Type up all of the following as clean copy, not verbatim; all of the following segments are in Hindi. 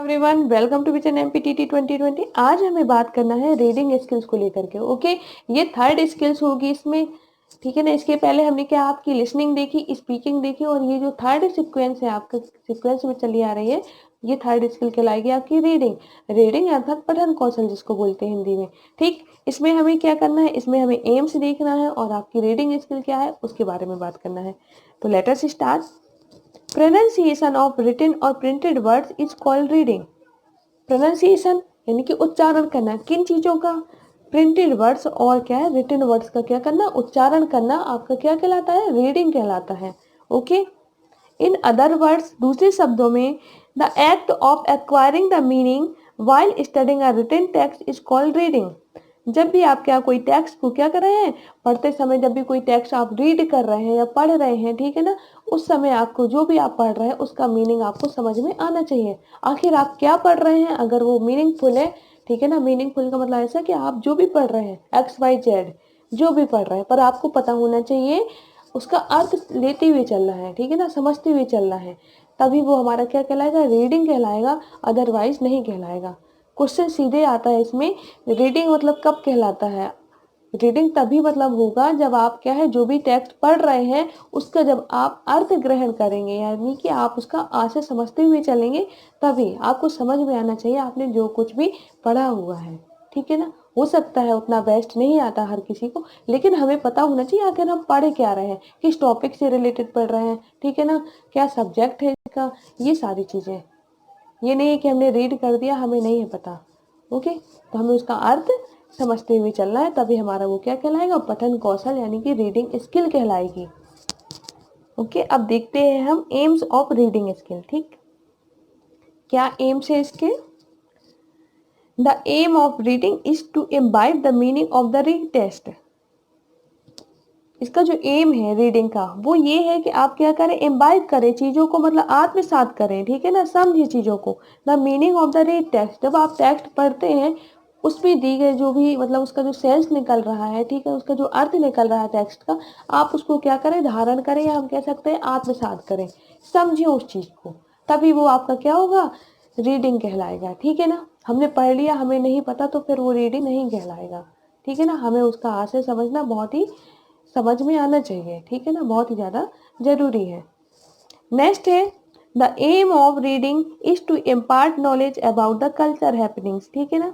Everyone, welcome to vision MPTT 2020। आज हमें बात करना है रीडिंग स्किल्स को लेकर के। ओके, ये थर्ड स्किल्स होगी इसमें, ठीक है ना। इसके पहले हमने क्या आपकी लिसनिंग देखी, स्पीकिंग देखी, और ये जो थर्ड सीक्वेंस है आपका सीक्वेंस में चली आ रही है, ये थर्ड स्किल कहलाएगी आपकी रीडिंग। रीडिंग अर्थात पठन कौशल जिसको बोलते हैं हिंदी में। ठीक, इसमें हमें क्या करना है, इसमें हमें एम्स देखना है और आपकी रीडिंग स्किल क्या है उसके बारे में बात करना है। तो let us start. Pronunciation of written और printed words is called reading. Pronunciation यानी कि उच्चारण करना किन चीजों का, प्रिंटेड वर्ड्स और क्या है रिटन वर्ड्स का क्या करना, उच्चारण करना, आपका क्या कहलाता है, रीडिंग कहलाता है। ओके, इन अदर वर्ड्स, दूसरे शब्दों में, the act of acquiring the meaning while studying a written text is called reading. जब भी आप क्या कोई टेक्स्ट को क्या कर रहे हैं, पढ़ते समय जब भी कोई टेक्स्ट आप रीड कर रहे हैं या पढ़ रहे हैं, ठीक है ना, उस समय आपको जो भी आप पढ़ रहे हैं उसका मीनिंग आपको समझ में आना चाहिए। आखिर आप क्या पढ़ रहे हैं, अगर वो मीनिंगफुल है, ठीक है ना। मीनिंगफुल का मतलब ऐसा कि आप जो भी पढ़ रहे हैं, XYZ जो भी पढ़ रहे हैं, पर आपको पता होना चाहिए उसका अर्थ लेते हुए चलना है, ठीक है ना, समझते हुए चलना है, तभी वो हमारा क्या कहलाएगा, रीडिंग कहलाएगा, अदरवाइज नहीं कहलाएगा। क्वेश्चन सीधे आता है इसमें, रीडिंग मतलब कब कहलाता है, रीडिंग तभी मतलब होगा जब आप क्या है जो भी टेक्स्ट पढ़ रहे हैं उसका जब आप अर्थ ग्रहण करेंगे, यानी कि आप उसका आशय समझते हुए चलेंगे, तभी आपको समझ में आना चाहिए आपने जो कुछ भी पढ़ा हुआ है, ठीक है ना। हो सकता है उतना बेस्ट नहीं आता हर किसी को, लेकिन हमें पता होना चाहिए आखिर हम पढ़ क्या रहे हैं, किस टॉपिक से रिलेटेड पढ़ रहे हैं, ठीक है ना, क्या सब्जेक्ट है इसका, ये सारी चीजें। ये नहीं है कि हमने रीड कर दिया हमें नहीं है पता। ओके, तो हमें उसका अर्थ समझते हुए चलना है, तभी हमारा वो क्या कहलाएगा, पठन कौशल यानी कि रीडिंग स्किल कहलाएगी। ओके, अब देखते हैं हम एम्स ऑफ रीडिंग स्किल। ठीक, क्या एम्स है इसके, the aim of reading is to imbibe the meaning of the read test. इसका जो एम है रीडिंग का वो ये है कि आप क्या करें, इम्बाइब करें चीज़ों को, मतलब आत्मसात करें, ठीक है ना, समझिए चीज़ों को। The meaning of the read text, जब आप टेक्स्ट पढ़ते हैं उसमें दी गई जो भी मतलब उसका जो सेंस निकल रहा है, ठीक है, उसका जो अर्थ निकल रहा है टेक्स्ट का, आप उसको क्या करें, धारण करें, या हम कह सकते हैं आत्मसात करें, समझिए उस चीज़ को, तभी वो आपका क्या होगा, रीडिंग कहलाएगा। ठीक है ना, हमने पढ़ लिया हमें नहीं पता तो फिर वो रीडिंग नहीं कहलाएगा, ठीक है ना। हमें उसका आशय समझना बहुत ही समझ में आना चाहिए, ठीक है ना, बहुत ही ज़्यादा जरूरी है। नेक्स्ट है, the aim of reading is to impart knowledge about the culture happenings. ठीक है ना,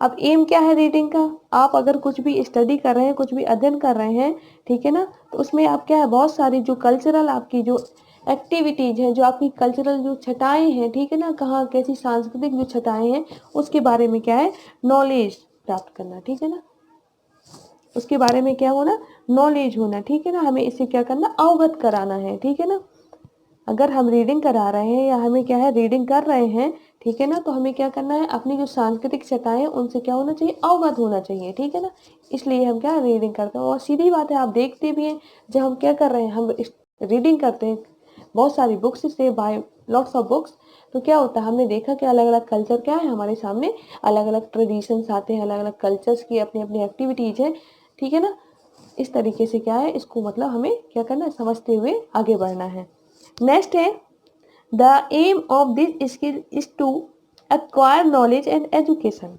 अब एम क्या है रीडिंग का, आप अगर कुछ भी स्टडी कर रहे हैं, कुछ भी अध्ययन कर रहे हैं, ठीक है ना, तो उसमें आप क्या है, बहुत सारी जो कल्चरल आपकी जो एक्टिविटीज हैं, जो आपकी कल्चरल जो छटाएं हैं, ठीक है ना, कहाँ कैसी सांस्कृतिक जो छटाएं हैं उसके बारे में क्या है, नॉलेज प्राप्त करना, ठीक है ना, उसके बारे में क्या होना, नॉलेज होना, ठीक है ना, हमें इससे क्या करना, अवगत कराना है, ठीक है ना। अगर हम रीडिंग करा रहे हैं या हमें क्या है रीडिंग कर रहे हैं, ठीक है ना, तो हमें क्या करना है, अपनी जो सांस्कृतिक छटाएं उनसे क्या होना चाहिए, अवगत होना चाहिए, ठीक है ना। इसलिए हम क्या रीडिंग करते हैं, और सीधी बात है आप देखते भी हैं, जब हम क्या कर रहे हैं, हम रीडिंग करते हैं बहुत सारी बुक्स से, बाय लॉट्स ऑफ बुक्स, तो क्या होता है, हमने देखा कि अलग अलग कल्चर क्या है हमारे सामने, अलग अलग ट्रेडिशंस आते हैं, अलग अलग कल्चर्स की अपनी अपनी एक्टिविटीज है, ठीक है ना। इस तरीके से क्या है, इसको मतलब हमें क्या करना है, समझते हुए आगे बढ़ना है। नेक्स्ट है, the aim of this skill is to acquire knowledge and education.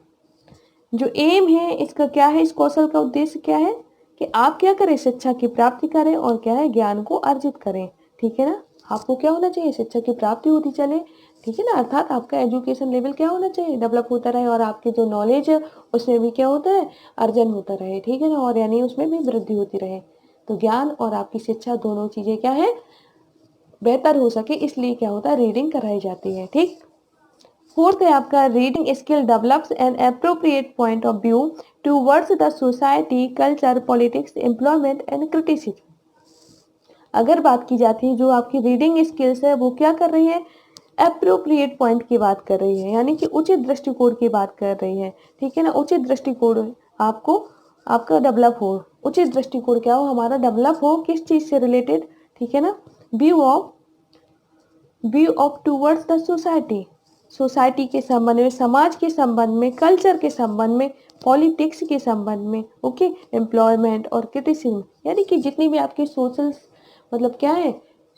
जो एम है इसका क्या है, इस कौशल का उद्देश्य क्या है, कि आप क्या करें, शिक्षा की प्राप्ति करें और क्या है, ज्ञान को अर्जित करें, ठीक है ना। आपको क्या होना चाहिए, शिक्षा की प्राप्ति होती चले, ठीक है ना, अर्थात आपका एजुकेशन लेवल क्या होना चाहिए, डेवलप होता रहे, और आपके जो नॉलेज है उसमें भी क्या होता है, अर्जन होता रहे, ठीक है ना, और यानी उसमें भी वृद्धि होती रहे। तो ज्ञान और आपकी शिक्षा दोनों चीजें क्या है, बेहतर हो सके, इसलिए क्या होता है, रीडिंग कराई जाती है। ठीक, फोर्थ है आपका, reading skill develops N appropriate point of view towards the society, culture, politics, employment and criticism. अगर बात की जाती है जो आपकी रीडिंग स्किल्स है वो क्या कर रही है, एप्रोप्रिएट पॉइंट की बात कर रही है, यानी कि उचित दृष्टिकोण की बात कर रही है, ठीक है ना। उचित दृष्टिकोण आपको आपका डेवलप हो, उचित दृष्टिकोण क्या हो, हमारा डेवलप हो, किस चीज से रिलेटेड, ठीक है ना, view of towards the society, society के संबंध में, समाज के संबंध में, कल्चर के संबंध में, पॉलिटिक्स के संबंध में, ओके, एम्प्लॉयमेंट और क्रिटिसिज्म, यानी कि जितनी भी आपकी सोशल मतलब क्या है,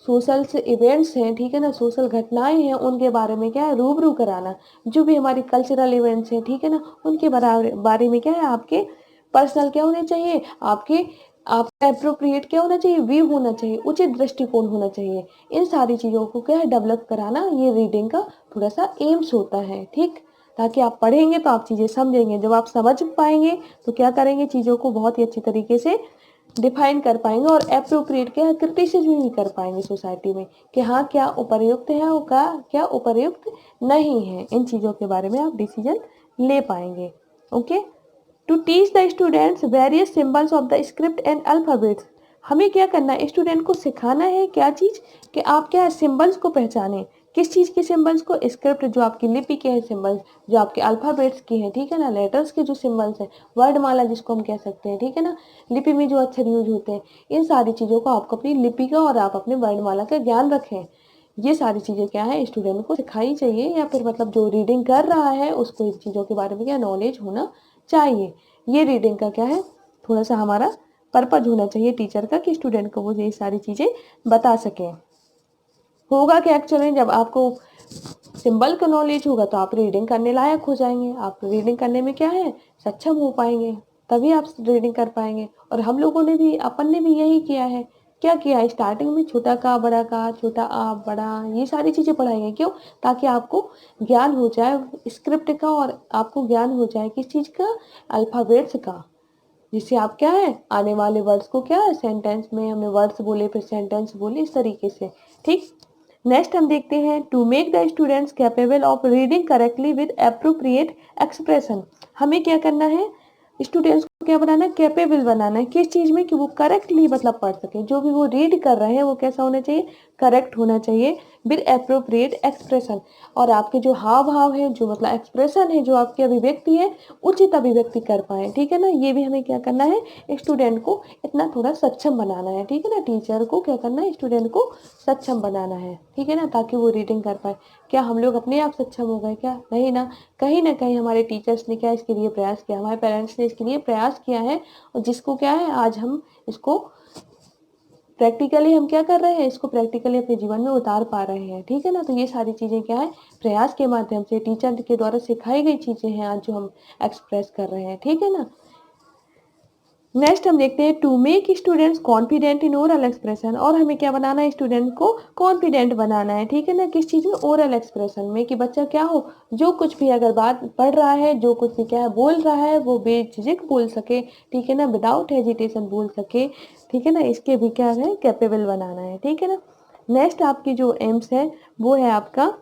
सोशल से इवेंट्स हैं, ठीक है ना, सोशल घटनाएं हैं, उनके बारे में क्या है रूबरू कराना। जो भी हमारी कल्चरल इवेंट्स हैं, ठीक है ना, उनके बारे में क्या है आपके पर्सनल क्या होने चाहिए, आपका एप्रोप्रिएट क्या होना चाहिए, व्यू होना चाहिए, उचित दृष्टिकोण होना चाहिए। इन सारी चीज़ों को क्या है डेवलप कराना, ये रीडिंग का थोड़ा सा एम्स होता है, ठीक। ताकि आप पढ़ेंगे तो आप चीज़ें समझेंगे, जब आप समझ पाएंगे तो क्या करेंगे, चीज़ों को बहुत ही अच्छी तरीके से डिफाइन कर पाएंगे और एप्रोप्रिएट क्या क्रिटिसिज्म भी कर पाएंगे सोसाइटी में कि हाँ क्या उपयुक्त है और क्या उपयुक्त नहीं है। इन चीज़ों के बारे में आप डिसीजन ले पाएंगे। Okay, to teach the students various symbols of the script and alphabets. हमें क्या करना है, स्टूडेंट को सिखाना है क्या चीज़, कि आप क्या सिंबल्स को पहचाने। किस चीज़ के सिंबल्स को, स्क्रिप्ट जो आपकी लिपि के हैं सिंबल्स, जो आपके अल्फाबेट्स की हैं, ठीक है ना, लेटर्स के जो सिंबल्स हैं, वर्डमाला जिसको हम कह सकते हैं, ठीक है ना, लिपि में जो अक्षर यूज होते हैं, इन सारी चीज़ों को आपको अपनी लिपि का और आप अपने वर्णमाला का ज्ञान रखें। ये सारी चीज़ें क्या है स्टूडेंट को सिखाई चाहिए, या फिर मतलब जो रीडिंग कर रहा है उसको इन चीज़ों के बारे में क्या नॉलेज होना चाहिए। ये रीडिंग का क्या है थोड़ा सा हमारा पर्पज होना चाहिए टीचर का, कि स्टूडेंट को वो ये सारी चीज़ें बता सकें। होगा कि एक्चुअली जब आपको सिंबल का नॉलेज होगा तो आप रीडिंग करने लायक हो जाएंगे, आप रीडिंग करने में क्या है सक्षम हो पाएंगे, तभी आप रीडिंग कर पाएंगे। और हम लोगों ने भी, अपन ने भी यही किया है। क्या किया है, स्टार्टिंग में छोटा का, छोटा आ बड़ा, ये सारी चीज़ें पढ़ाई हैं। क्यों, ताकि आपको ज्ञान हो जाए स्क्रिप्ट का, और आपको ज्ञान हो जाए किस चीज़ का, अल्फ़ाबेट्स का, जिससे आप क्या है आने वाले वर्ड्स को क्या है सेंटेंस में, हमने वर्ड्स बोले फिर सेंटेंस बोले, इस तरीके से, ठीक। नेक्स्ट हम देखते हैं to make the students capable of reading correctly with appropriate expression. हमें क्या करना है, स्टूडेंट्स को क्या बनाना है, कैपेबल बनाना है। किस चीज़ में, कि वो करेक्टली मतलब पढ़ सके, जो भी वो रीड कर रहे हैं वो कैसा होना चाहिए, करेक्ट होना चाहिए, विद एप्रोप्रिएट एक्सप्रेशन। और आपके जो हाव भाव है, जो मतलब एक्सप्रेशन है, जो आपकी अभिव्यक्ति है, उचित अभिव्यक्ति कर पाए, ठीक है ना। ये भी हमें क्या करना है, स्टूडेंट को इतना थोड़ा सक्षम बनाना है, ठीक है ना। टीचर को क्या करना है, स्टूडेंट को सक्षम बनाना है, ठीक है ना, ताकि वो रीडिंग कर पाए। क्या हम लोग अपने आप सक्षम हो गए क्या, नहीं ना। कहीं ना कहीं हमारे टीचर्स ने क्या इसके लिए प्रयास किया, हमारे पेरेंट्स ने इसके लिए प्रयास किया है, और जिसको क्या है आज हम इसको प्रैक्टिकली हम क्या कर रहे हैं, इसको प्रैक्टिकली अपने जीवन में उतार पा रहे हैं, ठीक है ना। तो ये सारी चीज़ें क्या है प्रयास के माध्यम से, टीचर के द्वारा सिखाई गई चीज़ें हैं आज जो हम एक्सप्रेस कर रहे हैं, ठीक है ना। नेक्स्ट हम देखते हैं to make students confident in oral expression. और हमें क्या बनाना है, स्टूडेंट को कॉन्फिडेंट बनाना है, ठीक है ना। किस चीज़ में, ओरल एक्सप्रेशन में, कि बच्चा क्या हो, जो कुछ भी अगर बात पढ़ रहा है, जो कुछ भी क्या है बोल रहा है, वो बेझिझक बोल सके, ठीक है ना, विदाउट हेजिटेशन बोल सके, ठीक है ना। इसके भी क्या है कैपेबल बनाना है, ठीक है ना। नेक्स्ट आपकी जो एम्स है वो है आपका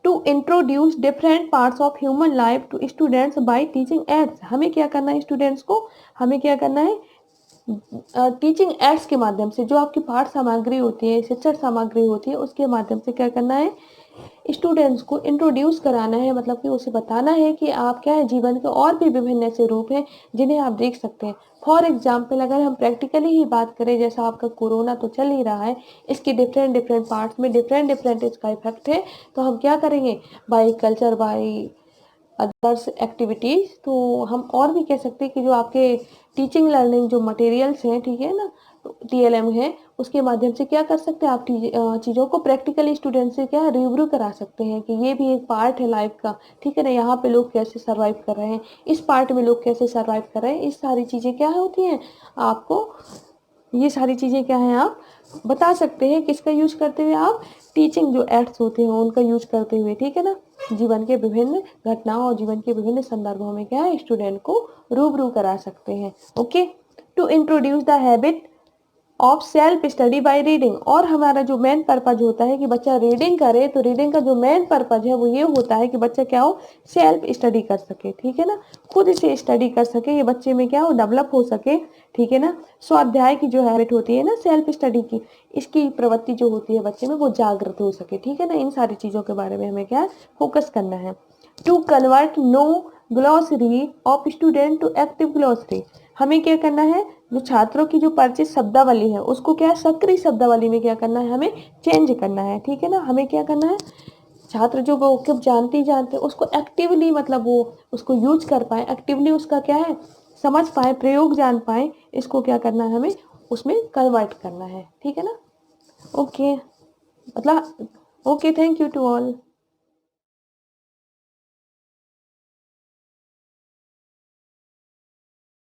to introduce different parts of human life to students by teaching aids. हमें क्या करना है स्टूडेंट्स को, हमें क्या करना है टीचिंग एड्स के माध्यम से, जो आपकी पाठ सामग्री होती है, शिक्षण सामग्री होती है, उसके माध्यम से क्या करना है स्टूडेंट्स को इंट्रोड्यूस कराना है, मतलब कि उसे बताना है कि आप क्या है जीवन के और भी विभिन्न ऐसे रूप हैं जिन्हें आप देख सकते हैं। फॉर एग्जाम्पल अगर हम प्रैक्टिकली ही बात करें, जैसा आपका कोरोना तो चल ही रहा है, इसके डिफरेंट डिफरेंट पार्ट्स में डिफरेंट डिफरेंट इसका इफेक्ट है, तो हम क्या करेंगे by culture, by others activities, तो हम और भी कह सकते हैं कि जो आपके टीचिंग लर्निंग जो मटेरियल्स हैं, ठीक है ना, टीएलएम है, उसके माध्यम से क्या कर सकते हैं आप चीज़ों को प्रैक्टिकली स्टूडेंट से क्या रूबरू करा सकते हैं, कि ये भी एक पार्ट है लाइफ का, ठीक है ना। यहाँ पे लोग कैसे सर्वाइव कर रहे हैं, इस पार्ट में लोग कैसे सर्वाइव कर रहे हैं, इस सारी चीज़ें क्या होती हैं आपको, ये सारी चीज़ें क्या हैं आप बता सकते हैं, किसका यूज करते हुए, आप टीचिंग जो एड्स होते हैं उनका यूज करते हुए, ठीक है ना। जीवन के विभिन्न घटनाओं और जीवन के विभिन्न संदर्भों में क्या है स्टूडेंट को रूबरू करा सकते हैं। Okay, to introduce the habit of self study by reading. और हमारा जो मेन पर्पज होता है कि बच्चा रीडिंग करे, तो रीडिंग का जो मेन पर्पज है वो ये होता है कि बच्चा क्या हो सेल्फ स्टडी कर सके, ठीक है ना, खुद से स्टडी कर सके, ये बच्चे में क्या हो डेवलप हो सके, ठीक है ना। स्वाध्याय की जो हैबिट होती है ना सेल्फ स्टडी की, इसकी प्रवृत्ति जो होती है बच्चे में वो जागृत हो सके, ठीक है ना। इन सारी चीज़ों के बारे में हमें क्या फोकस करना है। To convert no glossary of student to active glossary. हमें क्या करना है, जो छात्रों की जो परिचित शब्दावली है उसको क्या सक्रिय शब्दावली में क्या करना है, हमें चेंज करना है, ठीक है ना। हमें क्या करना है, छात्र जो वो जानते उसको एक्टिवली मतलब वो उसको यूज कर पाए, एक्टिवली उसका क्या है समझ पाए, प्रयोग जान पाए, इसको क्या करना है हमें उसमें कन्वर्ट करना है, ठीक है ना। ओके मतलब okay, thank you to all.